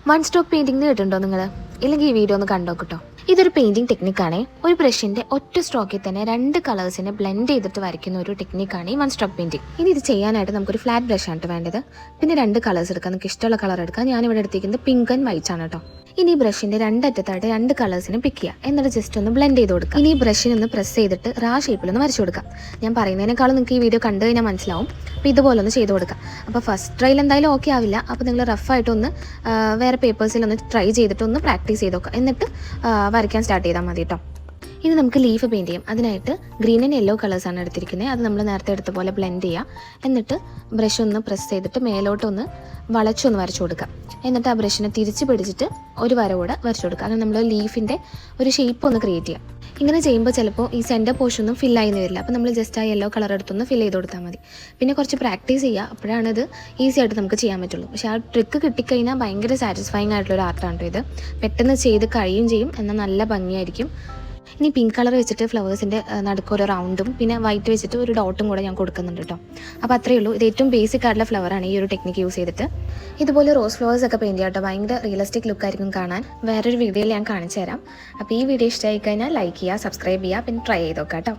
One stroke painting കേട്ടിട്ടുണ്ടോ നിങ്ങൾ? ഇല്ലെങ്കിൽ ഈ വീഡിയോ ഒന്ന് കണ്ടോക്കട്ടോ. ഇതൊരു പെയിന്റിംഗ് ടെക്നിക്കാണ്. ഒരു ബ്രഷിന്റെ ഒറ്റ സ്ട്രോക്കിൽ തന്നെ രണ്ട് കളേഴ്സിനെ ബ്ലെൻഡ് ചെയ്തിട്ട് വരയ്ക്കുന്ന ഒരു ടെക്നിക്കാണ് ഈ വൺ സ്ട്രോക്ക് പെയിന്റിംഗ്. ഇനി ഇത് ചെയ്യാനായിട്ട് നമുക്കൊരു ഫ്ലാറ്റ് ബ്രഷാണ് വേണ്ടത്. പിന്നെ രണ്ട് കളേഴ്സ് എടുക്കാം, നമുക്ക് ഇഷ്ടമുള്ള കളർ എടുക്കാം. ഞാനിവിടെ എടുത്തിരിക്കുന്നത് പിങ്ക് ആൻഡ് വൈറ്റ് ആണ് കേട്ടോ. ഇനി ഈ ബ്രഷിന്റെ രണ്ടറ്റത്തായിട്ട് രണ്ട് കളേഴ്സിനെ പിക്ക് ചെയ്യുക, എന്നിട്ട് ജസ്റ്റ് ഒന്ന് ബ്ലെൻഡ് ചെയ്ത് കൊടുക്കുക. ഇനി ഈ ബ്രഷിനെ ഒന്ന് പ്രസ് ചെയ്തിട്ട് റാ ഷേപ്പിലൊന്ന് വരച്ചു കൊടുക്കാം. ഞാൻ പറയുന്നതിനേക്കാളും നിങ്ങൾക്ക് ഈ വീഡിയോ കണ്ടു കഴിഞ്ഞാൽ മനസ്സിലാവും. അപ്പോൾ ഇതുപോലെ ഒന്ന് ചെയ്ത് കൊടുക്കാം. അപ്പോൾ ഫസ്റ്റ് ട്രയൽ എന്തായാലും ഓക്കെ ആവില്ല. അപ്പോൾ നിങ്ങൾ റഫായിട്ടൊന്ന് വേറെ പേപ്പേഴ്സിലൊന്ന് ട്രൈ ചെയ്തിട്ട് ഒന്ന് പ്രാക്ടീസ് ചെയ്ത് നോക്കുക, എന്നിട്ട് വരയ്ക്കാൻ സ്റ്റാർട്ട് ചെയ്താൽ മതി കേട്ടോ. ഇനി നമുക്ക് ലീഫ് പെയിൻറ്റ് ചെയ്യാം. അതിനായിട്ട് ഗ്രീൻ ആൻഡ് യെല്ലോ കളേഴ്സാണ് എടുത്തിരിക്കുന്നത്. അത് നമ്മൾ നേരത്തെ എടുത്ത പോലെ ബ്ലെൻഡ് ചെയ്യുക. എന്നിട്ട് ബ്രഷ് ഒന്ന് പ്രസ് ചെയ്തിട്ട് മേലോട്ടൊന്ന് വളച്ചൊന്ന് വരച്ചു കൊടുക്കുക. എന്നിട്ട് ആ ബ്രഷിനെ തിരിച്ച് പിടിച്ചിട്ട് ഒരു വര കൂടെ വരച്ചു കൊടുക്കുക. അങ്ങനെ നമ്മൾ ലീഫിൻ്റെ ഒരു ഷേപ്പ് ഒന്ന് ക്രിയേറ്റ് ചെയ്യാം. ഇങ്ങനെ ചെയ്യുമ്പോൾ ചിലപ്പോൾ ഈ സെൻറ്റർ പോർഷൻ ഒന്നും ഫില്ലായി വരില്ല. അപ്പോൾ നമ്മൾ ജസ്റ്റ് ആ യെല്ലോ കളർ എടുത്തൊന്ന് ഫിൽ ചെയ്ത് കൊടുത്താൽ മതി. പിന്നെ കുറച്ച് പ്രാക്ടീസ് ചെയ്യുക, അപ്പോഴാണ് ഇത് ഈസി ആയിട്ട് നമുക്ക് ചെയ്യാൻ പറ്റുള്ളൂ. പക്ഷേ ആ ട്രിക്ക് കിട്ടിക്കഴിഞ്ഞാൽ ഭയങ്കര സാറ്റിസ്ഫൈങ് ആയിട്ടുള്ളൊരു ആർട്ടാണ് ഇത്. പെട്ടെന്ന് ചെയ്ത് കഴിയും ചെയ്യും, എന്നാൽ നല്ല ഭംഗിയായിരിക്കും. ഇനി പിങ്ക് കളർ വെച്ചിട്ട് ഫ്ലവേഴ്സിൻ്റെ നടുക്കൊരു റൗണ്ടും പിന്നെ വൈറ്റ് വെച്ചിട്ട് ഒരു ഡോട്ടും കൂടെ ഞാൻ കൊടുക്കുന്നുണ്ട് കേട്ടോ. അപ്പോൾ അത്രയേ ഉള്ളൂ. ഇത് ഏറ്റവും ബേസിക് ആയിട്ടുള്ള ഫ്ലവറാണ് ഈ ഒരു ടെക്നിക്ക് യൂസ് ചെയ്തിട്ട്. ഇതുപോലെ റോസ് ഫ്ലവേഴ്സ് ഒക്കെ പെയിൻറ്റ് ചെയ്യാം കേട്ടോ. ഭയങ്കര റിയലിസ്റ്റിക് ലുക്കായിരിക്കും കാണാൻ. വേറൊരു വീഡിയോയിൽ ഞാൻ കാണിച്ചു തരാം. അപ്പോൾ ഈ വീഡിയോ ഇഷ്ടമായി കഴിഞ്ഞാൽ ലൈക്ക് ചെയ്യുക, സബ്സ്ക്രൈബ് ചെയ്യുക, പിന്നെ ട്രൈ ചെയ്ത് നോക്കാം കേട്ടോ.